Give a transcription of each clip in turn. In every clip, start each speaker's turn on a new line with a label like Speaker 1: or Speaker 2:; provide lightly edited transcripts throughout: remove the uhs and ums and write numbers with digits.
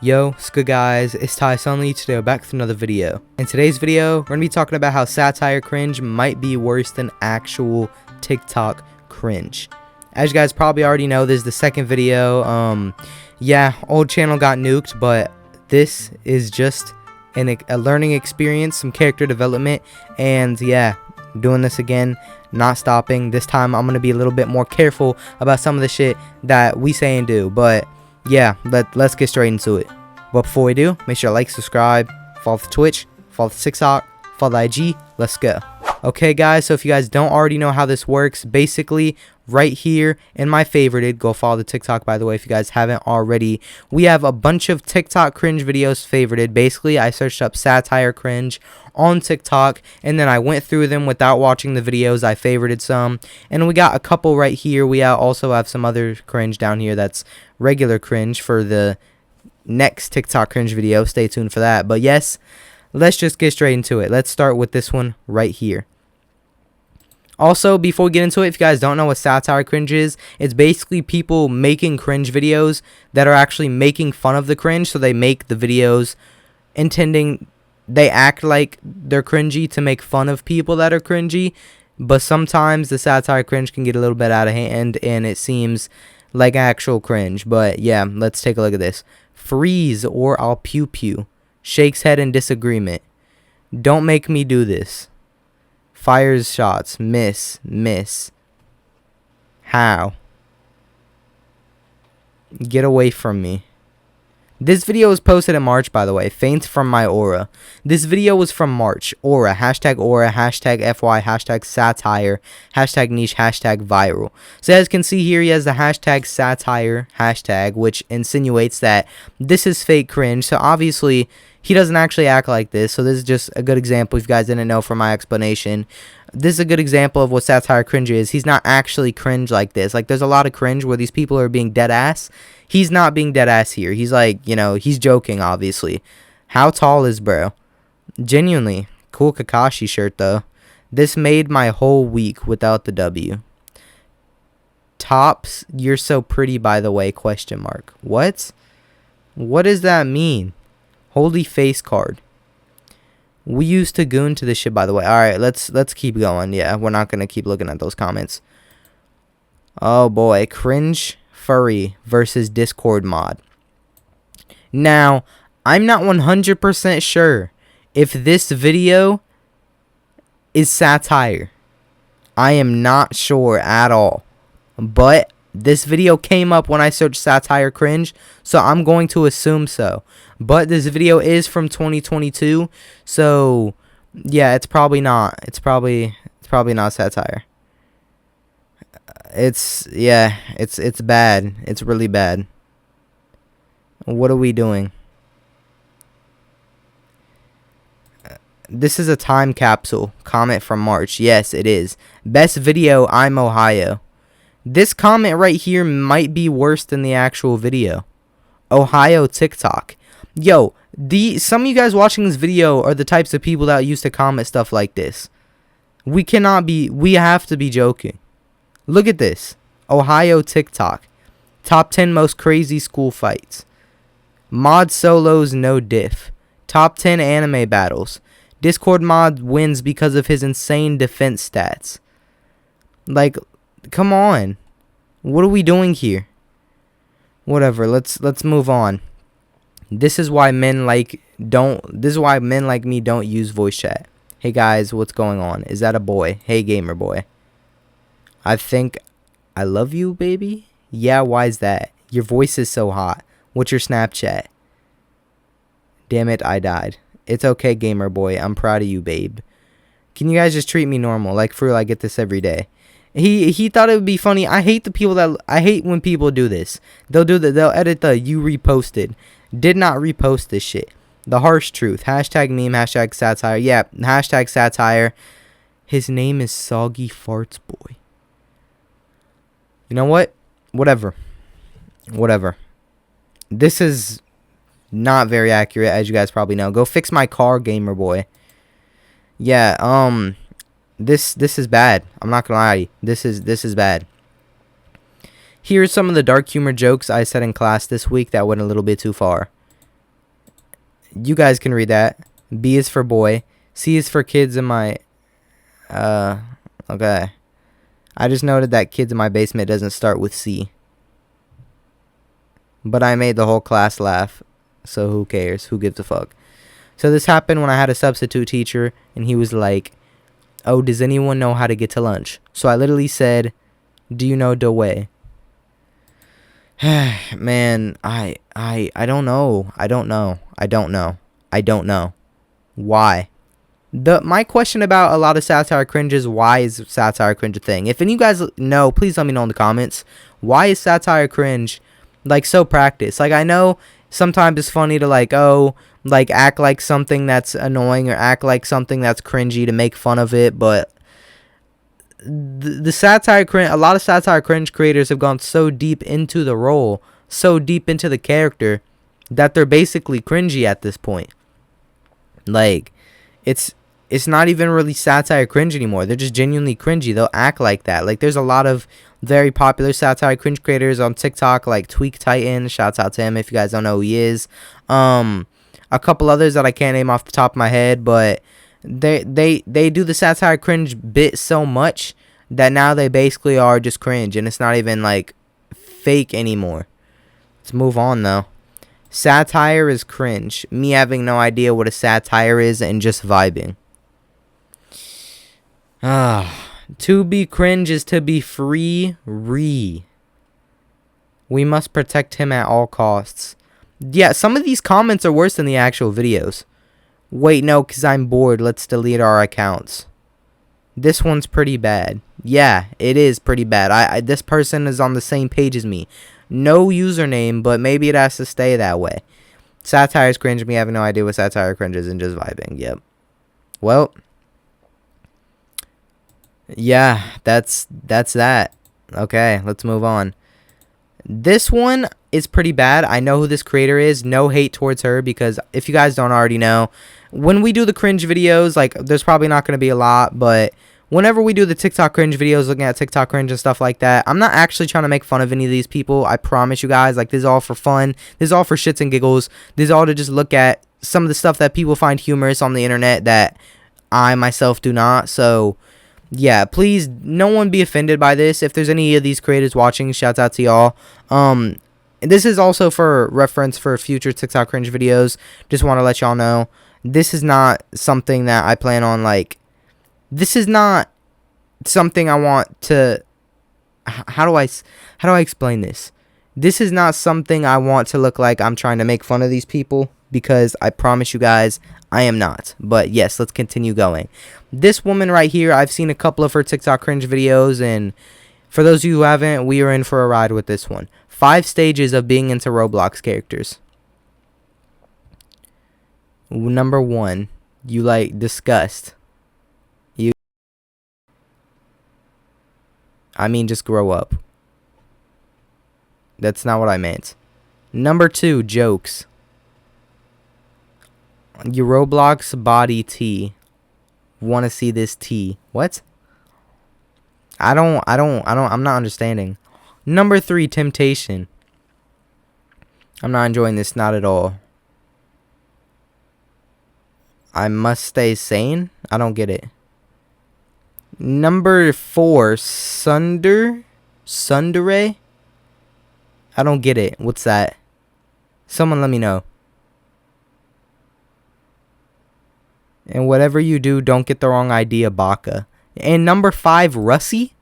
Speaker 1: Yo, what's good guys, it's Ty Sunley. Today we're back with another video. In today's video, we're going to be talking about how satire cringe might be worse than actual TikTok cringe. As you guys probably already know, this is the second video. Yeah, old channel got nuked, but this is just a learning experience, some character development, and yeah, doing this again, not stopping. This time I'm going to be a little bit more careful about some of the shit that we say and do, but yeah, let's get straight into it. But before we do, make sure to like, subscribe, follow the Twitch, follow the TikTok, follow the IG. Let's go. Okay guys, so if you guys don't already know how this works, basically right here in my favorited, go follow the TikTok by the way if you guys haven't already, we have a bunch of TikTok cringe videos favorited. Basically I searched up satire cringe on TikTok and then I went through them without watching the videos. I favorited some and we got a couple right here. We also have some other cringe down here that's regular cringe for the next TikTok cringe video. Stay tuned for that. But yes, let's just get straight into it. Let's start with this one right here. Also, before we get into it, if you guys don't know what satire cringe is, it's basically people making cringe videos that are actually making fun of the cringe. So they make the videos they act like they're cringy to make fun of people that are cringy. But sometimes the satire cringe can get a little bit out of hand and it seems like actual cringe. But yeah, let's take a look at this. Freeze or I'll pew pew. Shakes head in disagreement. Don't make me do this. Fires shots. Miss. How? Get away from me. This video was posted in March, by the way. Faint from my aura. This video was from March. Aura. Hashtag FY. Hashtag satire. Hashtag niche. Hashtag viral. So as you can see here, he has the hashtag satire hashtag, which insinuates that this is fake cringe. So obviously he doesn't actually act like this. So this is just a good example if you guys didn't know from my explanation. This is a good example of what satire cringe is. He's not actually cringe like this. Like there's a lot of cringe where these people are being dead ass. He's not being dead ass here. He's like, you know, he's joking obviously. How tall is bro? Genuinely. Cool Kakashi shirt though. This made my whole week without the W. Tops, you're so pretty by the way, question mark. What? What does that mean? Holy face card. We used to goon to this shit by the way. Alright, let's keep going. Yeah, we're not gonna keep looking at those comments. Oh boy, cringe furry versus Discord mod. Now, I'm not 100% sure if this video is satire. I am not sure at all. But this video came up when I searched satire cringe, so I'm going to assume so. But this video is from 2022, so yeah, it's probably not. It's probably not satire. It's bad. It's really bad. What are we doing? This is a time capsule. Comment from March. Yes, it is. Best video, I'm Ohio. This comment right here might be worse than the actual video. Ohio TikTok. Yo, some of you guys watching this video are the types of people that used to comment stuff like this. We have to be joking. Look at this. Ohio TikTok. Top 10 most crazy school fights. Mod solos no diff. Top 10 anime battles. Discord mod wins because of his insane defense stats. Like, come on. What are we doing here? Whatever, let's move on. This is why men like me don't use voice chat. Hey guys, what's going on? Is that a boy? Hey gamer boy. I think I love you, baby. Yeah, why's that? Your voice is so hot. What's your Snapchat? Damn it, I died. It's okay, gamer boy. I'm proud of you, babe. Can you guys just treat me normal? Like for real, I get this every day. He thought it would be funny. I hate when people do this. They'll edit the you reposted. Did not repost this shit. The harsh truth. Hashtag meme. Hashtag satire. Yeah. Hashtag satire. His name is Soggy Farts Boy. You know what? Whatever. This is not very accurate, as you guys probably know. Go fix my car, gamer boy. Yeah. This is bad. I'm not gonna lie to you. This is bad. Here's some of the dark humor jokes I said in class this week that went a little bit too far. You guys can read that. B is for boy. C is for kids in my... Okay. I just noted that kids in my basement doesn't start with C. But I made the whole class laugh. So who cares? Who gives a fuck? So this happened when I had a substitute teacher. And he was like, oh, does anyone know how to get to lunch? So I literally said, do you know the way? Man, I don't know. I don't know. Why? My question about a lot of satire cringe is, why is satire cringe a thing? If any of you guys know, please let me know in the comments. Why is satire cringe like so practiced? Like, I know sometimes it's funny to like, oh, like act like something that's annoying or act like something that's cringy to make fun of it, but the satire cringe, a lot of satire cringe creators have gone so deep into the role, so deep into the character, that they're basically cringy at this point. Like, it's not even really satire cringe anymore. They're just genuinely cringy. They'll act like that. Like, there's a lot of very popular satire cringe creators on TikTok, like Tweak Titan. Shouts out to him if you guys don't know who he is. A couple others that I can't name off the top of my head, but they do the satire cringe bit so much that now they basically are just cringe, and it's not even like fake anymore. Let's move on though. Satire is cringe. Me having no idea what a satire is and just vibing. To be cringe is to be free. We must protect him at all costs. Yeah, some of these comments are worse than the actual videos. Wait, no, because I'm bored. Let's delete our accounts. This one's pretty bad. Yeah, it is pretty bad. This person is on the same page as me. No username, but maybe it has to stay that way. Satire is cringe. Me having no idea what satire cringe is and just vibing. Yep. Well, yeah, that's that. Okay, let's move on. This one is pretty bad. I know who this creator is. No hate towards her, because if you guys don't already know, when we do the cringe videos, like, there's probably not going to be a lot, but whenever we do the TikTok cringe videos, looking at TikTok cringe and stuff like that, I'm not actually trying to make fun of any of these people. I promise you guys. Like, this is all for fun. This is all for shits and giggles. This is all to just look at some of the stuff that people find humorous on the internet that I myself do not. So yeah, please, no one be offended by this. If there's any of these creators watching, shouts out to y'all. This is also for reference for future TikTok cringe videos. Just want to let y'all know, this is not something that I plan on, like, this is not something I want to, how do I explain this? This is not something I want to look like I'm trying to make fun of these people, because I promise you guys, I am not. But yes, let's continue going. This woman right here, I've seen a couple of her TikTok cringe videos, and for those of you who haven't, we are in for a ride with this one. 5 stages of being into Roblox characters. Number 1, you like disgust. I mean, just grow up. That's not what I meant. Number 2, jokes. Your Roblox body T. Want to see this T. What? I'm not understanding. Number 3, temptation. I'm not enjoying this, not at all. I must stay sane? I don't get it. Number 4, Sundere? I don't get it. What's that? Someone let me know. And whatever you do, don't get the wrong idea, Baka. And number 5, Russie?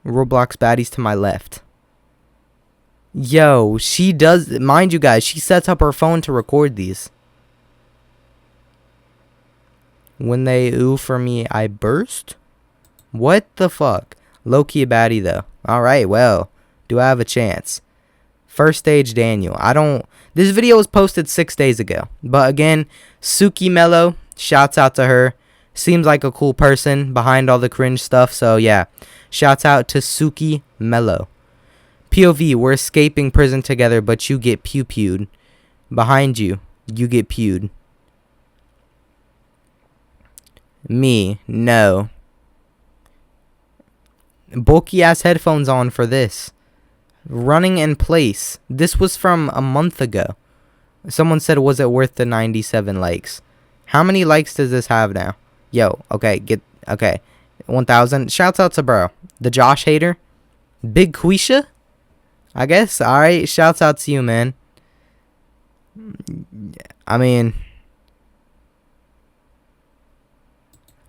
Speaker 1: Roblox baddies to my left. Yo, she does, mind you guys, she sets up her phone to record these. When they ooh for me, I burst? What the fuck? Low-key a baddie, though. Alright, well, do I have a chance? First stage, Daniel. This video was posted 6 days ago. But again, Suki Mello, shouts out to her. Seems like a cool person behind all the cringe stuff. So yeah, shouts out to Suki Mello. POV, we're escaping prison together, but you get pew-pewed. Behind you, you get pewed. Me, no. Bulky ass headphones on for this. Running in place. This was from a month ago. Someone said, was it worth the 97 likes? How many likes does this have now? Yo, okay, okay. 1,000. Shouts out to bro. The Josh hater. Big Quisha? I guess. Alright, shouts out to you, man. I mean...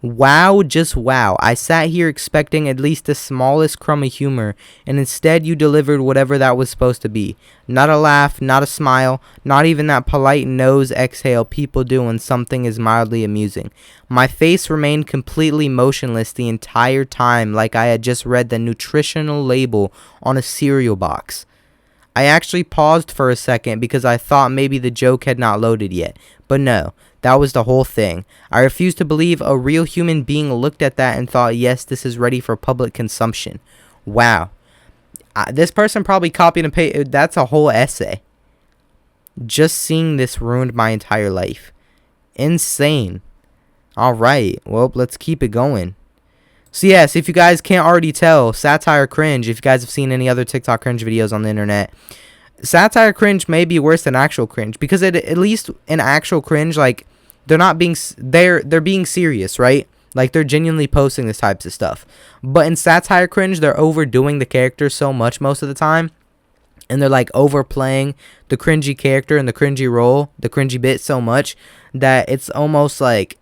Speaker 1: Wow, just wow. I sat here expecting at least the smallest crumb of humor, and instead you delivered whatever that was supposed to be. Not a laugh, not a smile, not even that polite nose exhale people do when something is mildly amusing. My face remained completely motionless the entire time, like I had just read the nutritional label on a cereal box. I actually paused for a second because I thought maybe the joke had not loaded yet, but no. That was the whole thing. I refuse to believe a real human being looked at that and thought, yes, this is ready for public consumption. Wow. This person probably copied and pasted. That's a whole essay. Just seeing this ruined my entire life. Insane. Alright. Well, let's keep it going. So yes, if you guys can't already tell, Satire Cringe, if you guys have seen any other TikTok cringe videos on the internet, Satire Cringe may be worse than actual cringe, because at least in actual cringe, like, they're being serious, right? Like, they're genuinely posting this types of stuff. But in Satire Cringe, they're overdoing the character so much most of the time, and they're like overplaying the cringy character and the cringy role, the cringy bit so much that it's almost like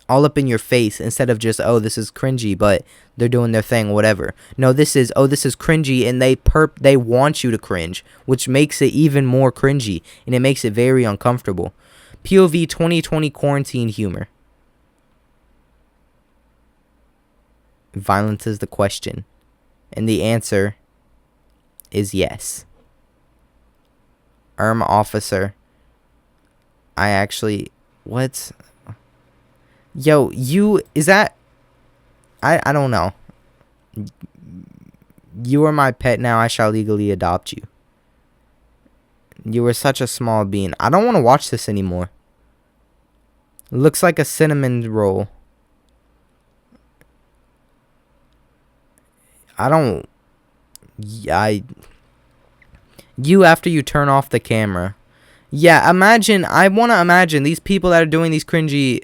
Speaker 1: all up in your face, instead of just, oh, this is cringy, but they're doing their thing, whatever. No, this is, oh, this is cringy, and they want you to cringe, which makes it even more cringy, and it makes it very uncomfortable. POV 2020 quarantine humor. Violence is the question, and the answer is yes. Officer. I actually, what? Yo, is that, I don't know. You are my pet now, I shall legally adopt you. You were such a small bean. I don't want to watch this anymore. Looks like a cinnamon roll. You after you turn off the camera. Yeah, I want to imagine these people that are doing these cringy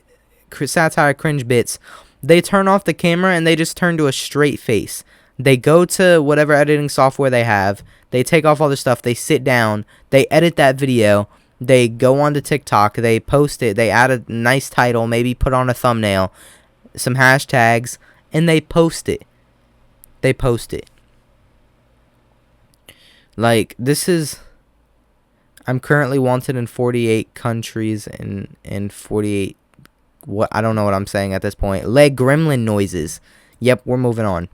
Speaker 1: satire cringe bits, they turn off the camera and they just turn to a straight face. They go to whatever editing software they have, they take off all the stuff, they sit down, they edit that video, they go onto TikTok, they post it, they add a nice title, maybe put on a thumbnail, some hashtags, and they post it. Like, this is, I'm currently wanted in 48 countries and in 48, what, I don't know what I'm saying at this point. Leg gremlin noises. Yep, we're moving on.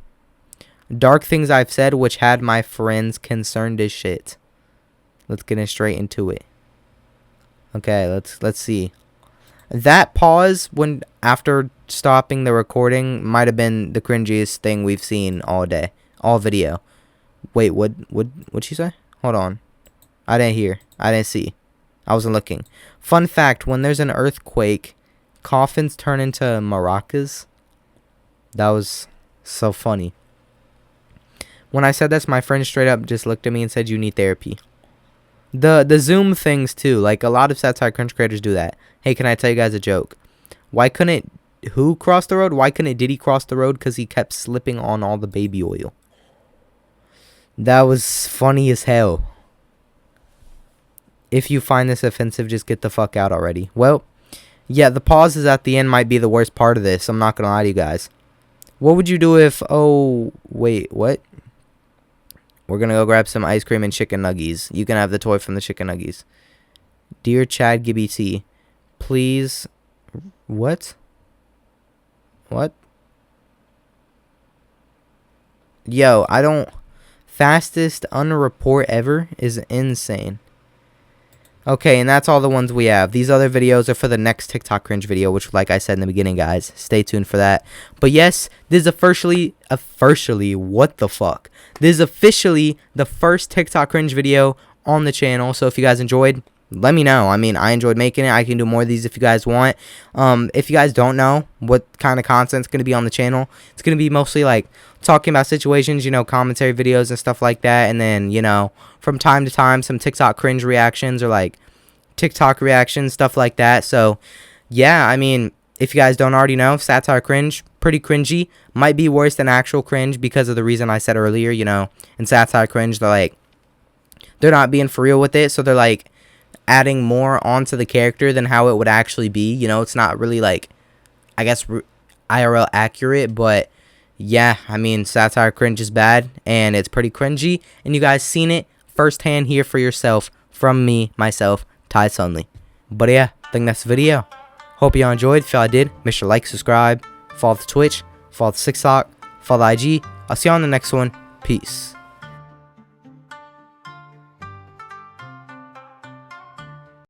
Speaker 1: Dark things I've said which had my friends concerned as shit. Let's get straight into it. Okay, let's see. That pause when after stopping the recording might have been the cringiest thing we've seen all day, all video. Wait, what'd she say? Hold on. I didn't hear. I didn't see. I wasn't looking. Fun fact, when there's an earthquake, coffins turn into maracas. That was so funny. When I said this, my friend straight up just looked at me and said, you need therapy. The Zoom things too, like a lot of satire cringe creators do that. Hey, can I tell you guys a joke? Why couldn't who cross the road? Why couldn't Diddy cross the road? Because he kept slipping on all the baby oil. That was funny as hell. If you find this offensive, just get the fuck out already. Well, yeah, the pauses at the end might be the worst part of this. I'm not going to lie to you guys. What would you do if, oh, wait, what? We're going to go grab some ice cream and chicken nuggies. You can have the toy from the chicken nuggies. Dear Chad Gibby T, please, what? What? Yo, I don't, fastest unreport ever is insane. Okay, and that's all the ones we have. These other videos are for the next TikTok cringe video, which, like I said in the beginning, guys, stay tuned for that. But yes, this is officially, what the fuck? This is officially the first TikTok cringe video on the channel. So if you guys enjoyed, let me know. I mean, I enjoyed making it. I can do more of these if you guys want. If you guys don't know what kind of content's going to be on the channel, it's going to be mostly like talking about situations, you know, commentary videos and stuff like that. And then, you know, from time to time, some TikTok cringe reactions or like TikTok reactions, stuff like that. So yeah, I mean, if you guys don't already know, Satire Cringe, pretty cringy, might be worse than actual cringe because of the reason I said earlier. You know, in Satire Cringe, they're not being for real with it, so they're like adding more onto the character than how it would actually be. You know, it's not really like, I guess, IRL accurate, but yeah, I mean, Satire Cringe is bad and it's pretty cringy, and you guys seen it firsthand here for yourself from me, myself, Ty Sunley. But yeah, I think that's the video. Hope y'all enjoyed. If y'all did, make sure to like, subscribe, follow the Twitch, follow the TikTok, follow the IG. I'll see y'all on the next one. Peace.